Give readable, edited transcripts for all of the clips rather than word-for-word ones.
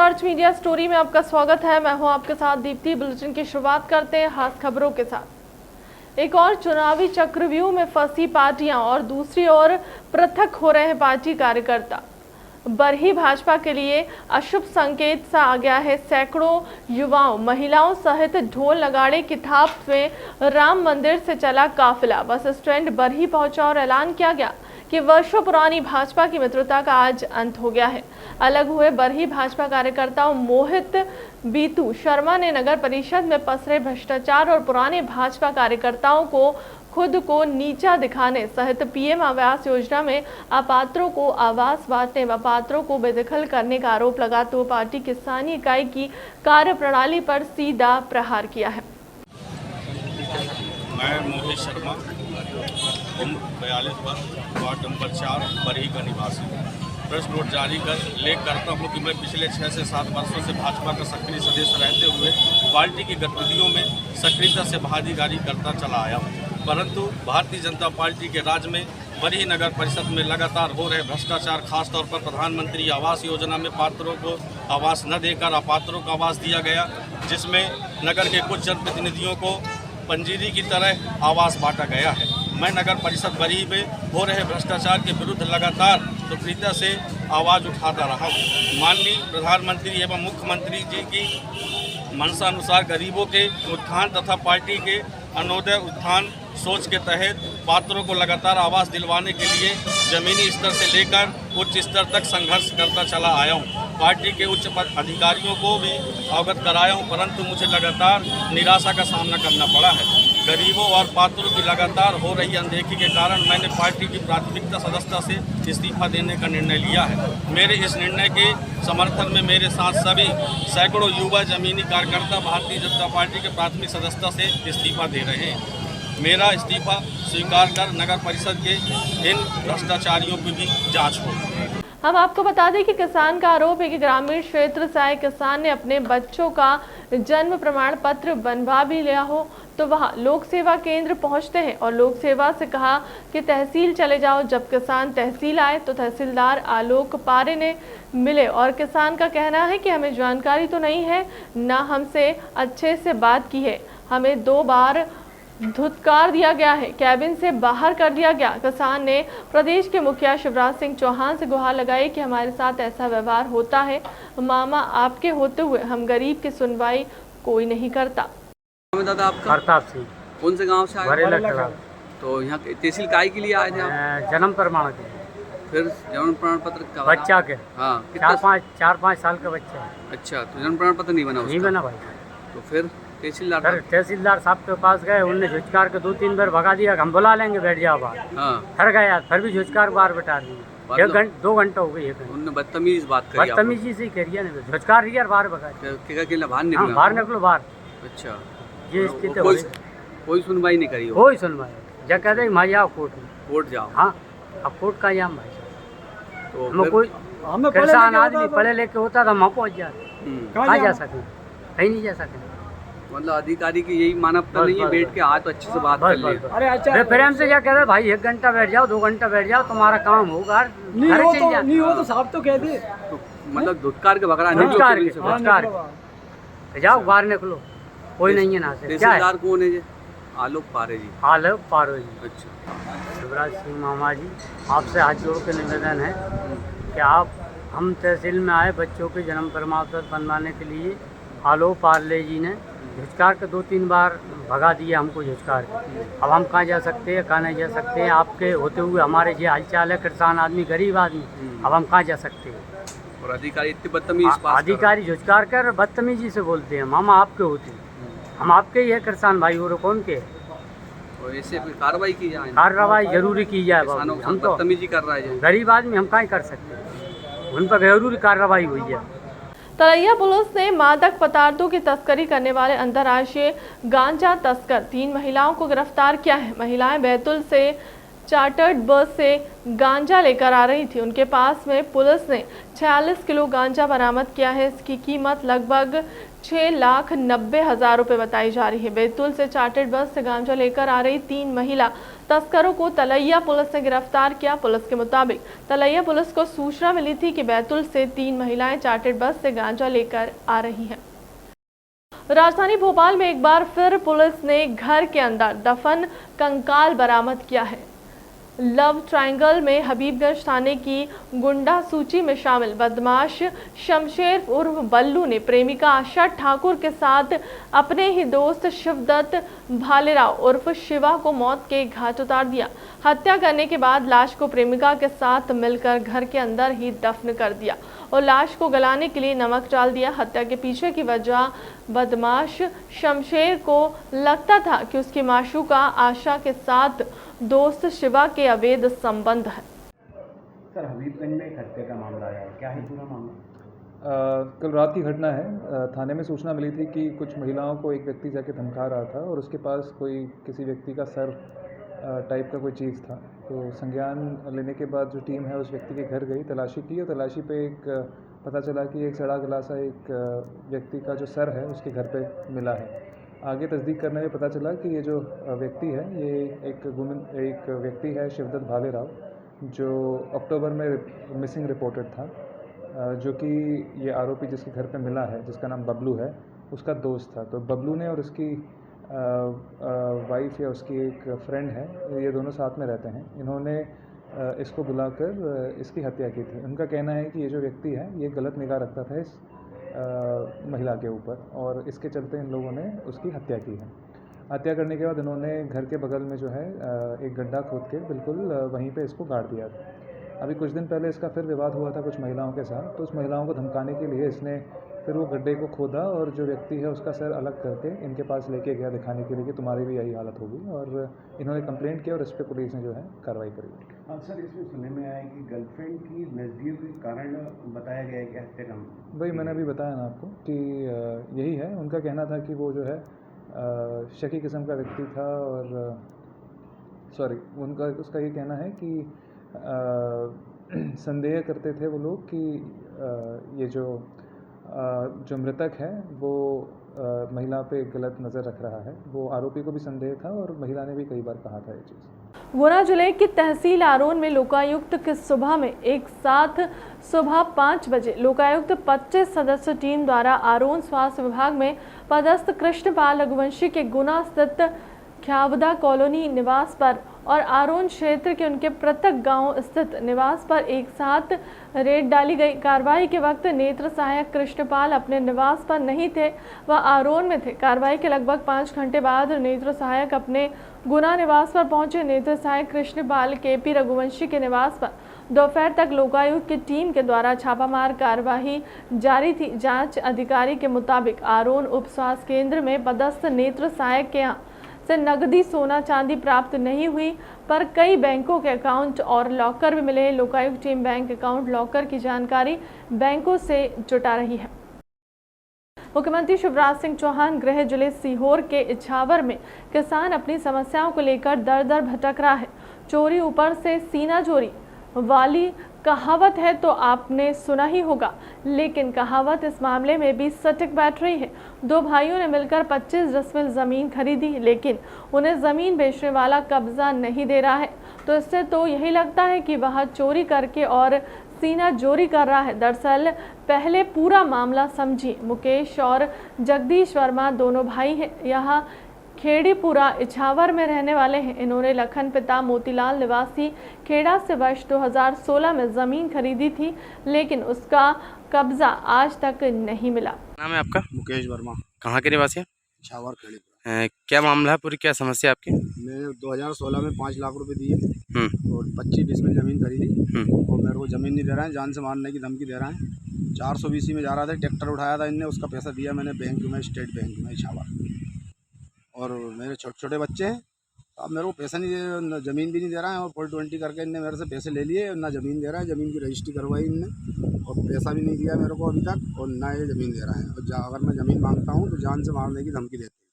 Torch media story में आपका स्वागत है। मैं हूं आपके साथ दीप्ति। बुलेटिन की शुरुआत करते हैं खास खबरों के साथ। एक और चुनावी चक्रव्यूह में फंसी पार्टियां और दूसरी ओर पृथक हो रहे हैं पार्टी कार्यकर्ता। बरही भाजपा के लिए अशुभ संकेत सा आ गया है। सैकड़ों युवाओं, महिलाओं सहित ढोल नगाड़े की थाप में राम मंदिर से चला काफिला बस स्टैंड बरही पहुंचा और ऐलान किया गया कि वर्षों पुरानी भाजपा की मित्रता का आज अंत हो गया है। अलग हुए बरही भाजपा कार्यकर्ताओं मोहित बीतू शर्मा ने नगर परिषद में पसरे भ्रष्टाचार और पुराने भाजपा कार्यकर्ताओं को खुद को नीचा दिखाने सहित पीएम आवास योजना में अपात्रों को आवास बांटने व पात्रों को बेदखल करने का आरोप लगाते हुए पार्टी किसानी इकाई की कार्यप्रणाली पर सीधा प्रहार किया है। मैं मोहित शर्मा, उम्र 42 वर्ष, वार्ड नंबर 4 बरही का निवासी हूँ। प्रेस नोट जारी करता हूँ कि मैं पिछले 6 से 7 वर्षों से भाजपा का सक्रिय सदस्य रहते हुए पार्टी की गतिविधियों में सक्रियता से भागीदारी करता चला आया हूँ, परंतु भारतीय जनता पार्टी के राज में बरही नगर परिषद में लगातार हो रहे भ्रष्टाचार, खासतौर पर प्रधानमंत्री आवास योजना में पात्रों को आवास न देकर अपात्रों को आवास दिया गया, जिसमें नगर के कुछ जनप्रतिनिधियों को पंजीरी की तरह आवास बांटा गया है। मैं नगर परिषद बरही में हो रहे भ्रष्टाचार के विरुद्ध लगातार सक्रियता से आवाज़ उठाता रहा हूँ। माननीय प्रधानमंत्री एवं मुख्यमंत्री जी की मंशा अनुसार गरीबों के उत्थान तथा पार्टी के अन्योदय उत्थान सोच के तहत पात्रों को लगातार आवास दिलवाने के लिए जमीनी स्तर से लेकर उच्च स्तर तक संघर्ष करता चला आया हूँ। पार्टी के उच्च अधिकारियों को भी अवगत कराया हूँ, परंतु मुझे लगातार निराशा का सामना करना पड़ा है। गरीबों और पात्रों की लगातार हो रही अनदेखी के कारण मैंने पार्टी की प्राथमिकता सदस्यता से इस्तीफा देने का निर्णय लिया है। मेरे इस निर्णय के समर्थन में मेरे साथ सभी सैकड़ों युवा जमीनी कार्यकर्ता भारतीय जनता पार्टी के प्राथमिक सदस्यता से इस्तीफा दे रहे हैं। मेरा इस्तीफा स्वीकार कर नगर परिषद के इन भ्रष्टाचारियों की भी जाँच हो। हम आपको बता दें कि किसान का आरोप है कि ग्रामीण क्षेत्र से आए किसान ने अपने बच्चों का जन्म प्रमाण पत्र बनवा भी लिया हो तो वह लोक सेवा केंद्र पहुंचते हैं और लोक सेवा से कहा कि तहसील चले जाओ। जब किसान तहसील आए तो तहसीलदार आलोक पारे ने मिले और किसान का कहना है कि हमें जानकारी तो नहीं है, ना हमसे अच्छे से बात की है, हमें 2 बार धुतकार दिया गया है, कैबिन से बाहर कर दिया गया। किसान ने प्रदेश के मुखिया शिवराज सिंह चौहान से गुहार लगाई कि हमारे साथ ऐसा व्यवहार होता है, मामा आपके होते हुए हम गरीब की सुनवाई कोई नहीं करता। दादा आपका प्रताप सिंह, कौन से गांव से आए? तो यहाँ तहसील काय के लिए आए थे आप? जन्म प्रमाण के। फिर जन्म प्रमाण पत्र का बच्चा के? हाँ, 4-5 साल का बच्चा है। अच्छा, तो जन्म प्रमाण पत्र नहीं बना उसका? नहीं बना भाई। तो फिर तहसीलदार साहब के पास गए, उनने झुचकार के 2-3 बार भगा दिया, हम बुला लेंगे, बैठ जाओ बाहर। हाँ, थर गया, फिर भी झुचकार बार बैठा दिए। 2 घंटा हो गई। उन्होंने बदतमीज बात करी, बदतमीजी से करिए ना, झुचकार रिया बाहर भगा बाहर निकलो बाहर। अच्छा, ये स्थिति कोई सुनवाई नहीं करी? कोई सुनवाई। जब कहते हैं भाई आओ कोर्ट जाओ। हाँ, अब कोर्ट का जाम भाई। तो हमें किसान आदमी पढ़े लिखे होता था, हम पहुँच जाते, कहाँ जा सके, कहीं नहीं जा सके। मतलब अधिकारी की यही मानवता नहीं है, बैठ के हाथ अच्छे से बात कर ले। अरे अच्छा, प्रेम से क्या कहते भाई 1 घंटा बैठ जाओ, 2 घंटा बैठ जाओ, तुम्हारा काम होगा। नहीं हो तो साहब तो कह दे, मतलब धुतकार के भगड़ा जाओ बाहर निकलो, कोई नहीं है ना से। तहसीलदार कौन है? आलोक पारे जी। आलोक पारे जी। अच्छा, शिवराज सिंह मामा जी, आपसे हाथ जोड़ के निवेदन है कि आप, हम तहसील में आए बच्चों के जन्म प्रमाण पत्र बनवाने के लिए, आलोक पार्ले जी ने झुचकार के 2-3 बार भगा दिया हमको झुचकार के। अब हम कहाँ जा सकते हैं, कहाँ नहीं जा सकते हैं? आपके होते हुए हमारे ये हालचाल है, किसान आदमी, गरीब आदमी, अब हम कहाँ जा सकते हैं? और अधिकारी इतनी बदतमीज, अधिकारी झुचकार कर बदतमीजी से बोलते हैं, मामा आपके होते हैं, हम आपके ही है किसान भाई, और कौन के? और ऐसे कार्रवाई की जाए, कार्रवाई जरूरी की जाए। हम तो बदतमीजी कर रहा है, गरीब आदमी, हम कहाँ कर सकते हैं? उन पर जरूरी कार्रवाई हुई है। तरैया पुलिस ने मादक पदार्थों की तस्करी करने वाले अंतर्राष्ट्रीय गांजा तस्कर 3 महिलाओं को गिरफ्तार किया है। महिलाएं बैतूल से चार्टर्ड बस से गांजा लेकर आ रही थी। उनके पास में पुलिस ने 46 किलो गांजा बरामद किया है। इसकी कीमत लगभग 6,90,000 रुपए बताई जा रही है। बैतूल से चार्टर्ड बस से गांजा लेकर आ रही 3 महिला तस्करों को तलैया पुलिस ने गिरफ्तार किया। पुलिस के मुताबिक तलैया पुलिस को सूचना मिली थी कि बैतूल से 3 महिलाएं चार्टर्ड बस से गांजा लेकर आ रही हैं। राजधानी भोपाल में एक बार फिर पुलिस ने घर के अंदर दफन कंकाल बरामद किया है। लव ट्रायंगल में हबीबगंज थाने की गुंडा सूची में शामिल बदमाश शमशेर उर्फ बल्लू ने प्रेमिका आशा ठाकुर के साथ अपने ही दोस्त शिवदत्त भालेराव उर्फ शिवा को मौत के घाट उतार दिया। हत्या करने के बाद लाश को प्रेमिका के साथ मिलकर घर के अंदर ही दफन कर दिया और लाश को गलाने के लिए नमक डाल दिया। हत्या के पीछे की वजह बदमाश शमशेर को लगता था कि उसकी माशूका आशा के साथ दोस्त शिवा के अवैध संबंध है। सर, हबीबगंज में एक हत्या का मामला आया है, क्या है पूरा मामला? कल रात की घटना है। थाने में सूचना मिली थी कि कुछ महिलाओं को एक व्यक्ति जाके धमका रहा था और उसके पास कोई किसी व्यक्ति का सर टाइप का कोई चीज़ था। तो संज्ञान लेने के बाद जो टीम है उस व्यक्ति के घर गई, तलाशी की और तलाशी पे एक पता चला कि एक सड़ा गला सा एक व्यक्ति का जो सर है उसके घर पे मिला है। आगे तस्दीक करने में पता चला कि ये जो व्यक्ति है ये एक व्यक्ति है शिवदत्त भालेराव, जो अक्टूबर में मिसिंग रिपोर्टेड था, जो कि ये आरोपी जिसके घर पे मिला है जिसका नाम बबलू है उसका दोस्त था। तो बबलू ने और उसकी वाइफ या उसकी एक फ्रेंड है, ये दोनों साथ में रहते हैं, इन्होंने इसको बुलाकर इसकी हत्या की थी। उनका कहना है कि ये जो व्यक्ति है ये गलत निगाह रखता था इस महिला के ऊपर और इसके चलते इन लोगों ने उसकी हत्या की है। हत्या करने के बाद इन्होंने घर के बगल में जो है एक गड्ढा खोद के बिल्कुल वहीं पे इसको गाड़ दिया था। अभी कुछ दिन पहले इसका फिर विवाद हुआ था कुछ महिलाओं के साथ, तो उस महिलाओं को धमकाने के लिए इसने फिर वो गड्ढे को खोदा और जो व्यक्ति है उसका सर अलग करके इनके पास लेके गया दिखाने के लिए कि तुम्हारी भी यही हालत होगी, और इन्होंने कंप्लेंट किया और इस पर पुलिस ने जो है कार्रवाई करी। सर, इसमें सुनने में आया कि गर्लफ्रेंड की नज़दीक के कारण बताया गया है कि हत्या का। वही मैंने अभी बताया ना आपको कि यही है। उनका कहना था कि वो जो है शकी किस्म का व्यक्ति था और उसका ये कहना है कि संदेह करते थे वो लोग कि ये जो मृतक है वो महिला पे गलत नज़र रख रहा है। वो आरोपी को भी संदेह था और महिला ने भी कई बार कहा था ये चीज़। गुना जिले की तहसील आरोन में लोकायुक्त की सुबह में एक साथ सुबह 5 बजे लोकायुक्त 25 सदस्य टीम द्वारा आरोन स्वास्थ्य विभाग में पदस्थ कृष्णपाल रघुवंशी के गुना स्थित ख्यावदा कॉलोनी निवास पर और आरोन क्षेत्र के उनके पृथक गांव स्थित निवास पर एक साथ रेड डाली गई। कार्रवाई के वक्त नेत्र सहायक कृष्णपाल अपने निवास पर नहीं थे, वह आरोन में थे। कार्रवाई के लगभग 5 घंटे बाद नेत्र सहायक अपने गुना निवास पर पहुंचे। नेत्र सहायक कृष्णपाल केपी रघुवंशी के निवास पर दोपहर तक लोकायुक्त की टीम के द्वारा छापामार कार्यवाही जारी थी। जांच अधिकारी के मुताबिक आरोन उप स्वास्थ्य केंद्र में पदस्थ नेत्र सहायक के यहाँ से नकदी सोना चांदी प्राप्त नहीं हुई, पर कई बैंकों के अकाउंट और लॉकर भी मिले। Lokayukta team bank account locker की जानकारी बैंकों से जुटा रही है। मुख्यमंत्री शिवराज सिंह चौहान गृह जिले सीहोर के इछावर में किसान अपनी समस्याओं को लेकर दर दर भटक रहा है। चोरी ऊपर से सीना चोरी वाली कहावत है तो आपने सुना ही होगा, लेकिन कहावत इस मामले में भी सटीक बैठ रही है। 2 भाइयों ने मिलकर 25 डिसमिल जमीन खरीदी, लेकिन उन्हें जमीन बेचने वाला कब्जा नहीं दे रहा है। तो इससे तो यही लगता है कि वह चोरी करके और सीना जोरी कर रहा है। दरअसल पहले पूरा मामला समझिए। मुकेश और जगदीश वर्मा दोनों भाई हैं। यह खेड़ीपुरा इछावर में रहने वाले हैं। इन्होंने लखन पिता मोतीलाल निवासी खेड़ा से वर्ष 2016 में ज़मीन खरीदी थी, लेकिन उसका कब्जा आज तक नहीं मिला। नाम है आपका? मुकेश वर्मा। कहाँ के निवासी हैं? इछावर खेड़ीपुरा। क्या मामला है, पूरी क्या समस्या आपकी? मैंने 2016 में 5 लाख रुपए दिए और 25 डिसमिल ज़मीन खरीदी और मेरे को ज़मीन नहीं दे रहा है, जान से मारने की धमकी दे रहा है। 420 में जा रहा था, ट्रैक्टर उठाया था इनने, उसका पैसा दिया मैंने बैंक में, स्टेट बैंक में इछावर। और मेरे छोटे छोटे बच्चे हैं, अब मेरे को पैसा नहीं दे, ज़मीन भी नहीं दे रहा है और 420 करके इनने मेरे से पैसे ले लिए, ना ज़मीन दे रहा है। ज़मीन की रजिस्ट्री करवाई इनने और पैसा भी नहीं दिया मेरे को अभी तक, और ना ये ज़मीन दे रहा है। और अगर मैं ज़मीन मांगता हूँ तो जान से मारने की धमकी देते हैं।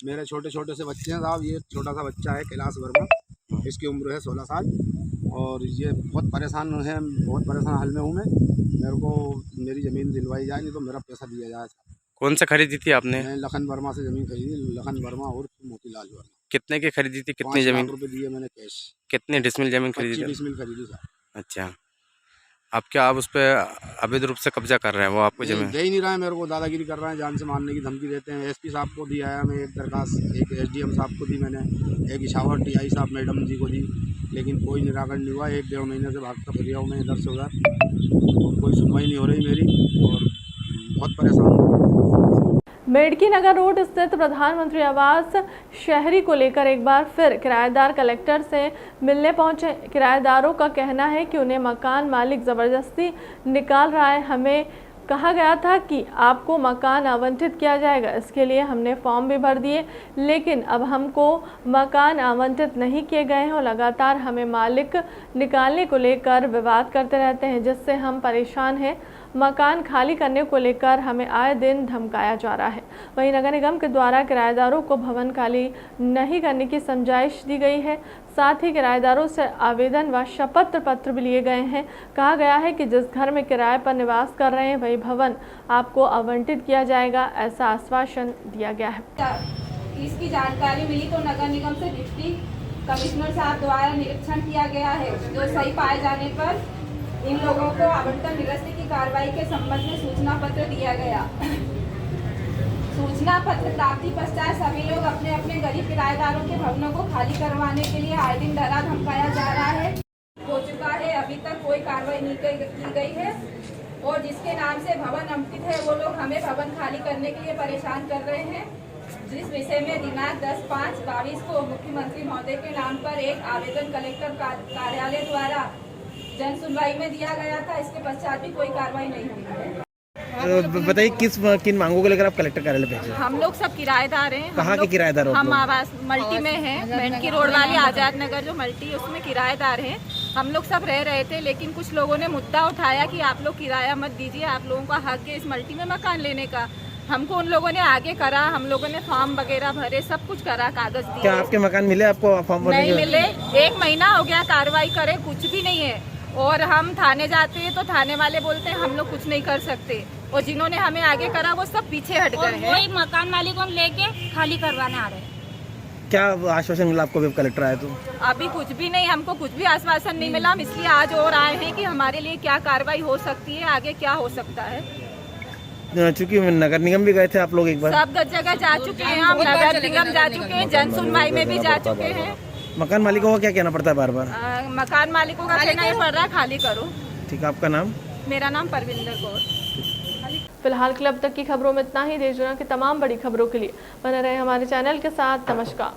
मेरे छोटे छोटे से बच्चे हैं साहब। ये छोटा सा बच्चा है कैलाश वर्मा, इसकी उम्र है 16 साल और ये बहुत परेशान है, बहुत परेशान हाल में हूँ मैं। मेरे को मेरी ज़मीन दिलवाई जाए, नहीं तो मेरा पैसा दिया जाए। कौन सा खरीदी थी आपने? मैं लखन वर्मा से ज़मीन खरीदी, लखन वर्मा और मोतीलाल वर्मा। कितने की खरीदी थी? 5 कितनी ज़मीन? लाख रुपए दिए मैंने कैश। कितने डिसमिल ज़मीन 25 खरीदी थी? डिसमिल खरीदी सर। अच्छा, अब क्या आप उस पर अवैध रूप से कब्जा कर रहे हैं? वो आपको नहीं, ज़मीन दे ही नहीं रहा है मेरे को, दादागिरी कर रहे हैं, जान से मारने की धमकी देते हैं। एसपी साहब को दिया है मैं एक दरखास्त, एक एसडीएम साहब को दी मैंने, एक इशावर टीआई साहब मैडम जी को दी, लेकिन कोई निराकरण नहीं हुआ। 1-1.5 महीने से भागता फिर रहा हूँ मैं इधर से उधर, और कोई सुनवाई नहीं हो रही मेरी, और बहुत परेशान हूँ। मेडकी नगर रोड स्थित प्रधानमंत्री आवास शहरी को लेकर एक बार फिर किराएदार कलेक्टर से मिलने पहुंचे। किराएदारों का कहना है कि उन्हें मकान मालिक ज़बरदस्ती निकाल रहा है। हमें कहा गया था कि आपको मकान आवंटित किया जाएगा, इसके लिए हमने फॉर्म भी भर दिए, लेकिन अब हमको मकान आवंटित नहीं किए गए हैं और लगातार हमें मालिक निकालने को लेकर विवाद करते रहते हैं, जिससे हम परेशान हैं। मकान खाली करने को लेकर हमें आए दिन धमकाया जा रहा है। वहीं नगर निगम के द्वारा किराएदारों को भवन खाली नहीं करने की समझाइश दी गई है। साथ ही किराएदारों से आवेदन व शपथ पत्र भी लिए गए हैं। कहा गया है कि जिस घर में किराए पर निवास कर रहे हैं वही भवन आपको आवंटित किया जाएगा, ऐसा आश्वासन दिया गया है। इसकी जानकारी मिली तो नगर निगम से डिप्टी कमिश्नर साहब द्वारा निरीक्षण किया गया है, जो सही पाए जाने पर इन लोगों को आवंटन निरस्त की कार्रवाई के संबंध में सूचना पत्र दिया गया। सूचना पत्र प्राप्ति पश्चात सभी लोग अपने अपने गरीब किराएदारों के भवनों को खाली करवाने के लिए आए दिन डरा धमकाया जा रहा है। हो चुका है, अभी तक कोई कार्रवाई नहीं की गई है, और जिसके नाम से भवन आवंटित है वो लोग हमें भवन खाली करने के लिए परेशान कर रहे हैं। जिस विषय में दिनांक 10/5/22 को मुख्यमंत्री महोदय के नाम पर एक आवेदन कलेक्टर कार्यालय द्वारा जन सुनवाई में दिया गया था, इसके पश्चात भी कोई कार्रवाई नहीं हुई है। बताइए किन मांगों को लेकर आप कलेक्टर कार्यालय पहुंचे? हम लोग सब किराएदार हैं। कहाँ के किराएदार हो? हम आवास मल्टी में हैं, मेडकी रोड वाली आजाद नगर जो मल्टी है उसमें किराएदार हैं। हम लोग सब रह रहे थे, लेकिन कुछ लोगों ने मुद्दा उठाया कि आप लोग किराया मत दीजिए, आप लोगों का हक है इस मल्टी में मकान लेने का। हमको उन लोगों ने आगे करा, हम लोगों ने फॉर्म वगैरह भरे, सब कुछ करा, कागज दिए। क्या आपके मकान मिले आपको? फॉर्म नहीं मिले, 1 महीना हो गया कार्रवाई करे, कुछ भी नहीं है। और हम थाने जाते हैं तो थाने वाले बोलते हैं हम लोग कुछ नहीं कर सकते, और जिन्होंने हमें आगे करा वो सब पीछे हट गए हैं। वही मकान मालिकों लेके खाली करवाने आ रहे हैं। क्या आश्वासन मिला आपको जब कलेक्टर आए तो? अभी कुछ भी नहीं, हमको कुछ भी आश्वासन नहीं मिला। हम इसलिए आज और आए हैं कि हमारे लिए क्या कार्रवाई हो सकती है, आगे क्या हो सकता है। चूंकि नगर निगम भी गए थे आप लोग एक बार? सब जगह जा चुके हैं, हम नगर निगम जा चुके हैं, जन सुनवाई में भी जा चुके हैं। मकान मालिकों को क्या कहना पड़ता है बार बार? मकान मालिकों का कहना ही पड़ रहा है खाली करो। ठीक है, आपका नाम? मेरा नाम परविंदर कौर। फिलहाल क्लब तक की खबरों में इतना ही। देश दुनिया की तमाम बड़ी खबरों के लिए बने रहे हमारे चैनल के साथ। नमस्कार।